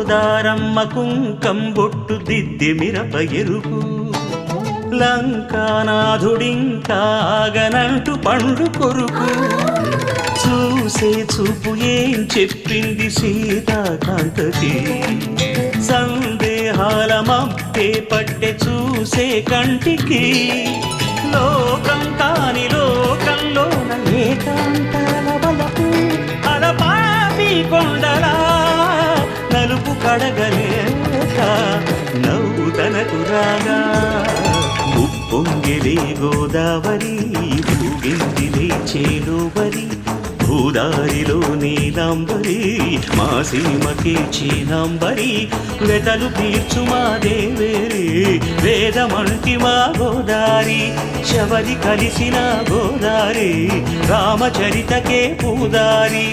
గోదారమ్మ కుంకం బొట్టు దిద్ది మిరప ఎరుపు లంకానాథుడింకాగనంటూ పండు కొరుకు చూసే చూపు ఏం చెప్పింది సీతాకాంతకి సందేహాల మబ్బే పట్టె చూసే కంటికి లోకం కాని లోకంలోన ఏకాంతాల వలపు అలపాపి కొండలా నలుపు కడగలేక నవ్వు తనకు రాగా ఉప్పొంగిలే గోదావరి ఊగిందిలే చేలోబరి భూదారిలో నీలాంబరి మా సీమకే చీనాంబరి వెతలు తీర్చు మా దేవేరి వేదమంటి మా గోదారి శబరి కలిసిన గోదారి రామచరితకే పూదారి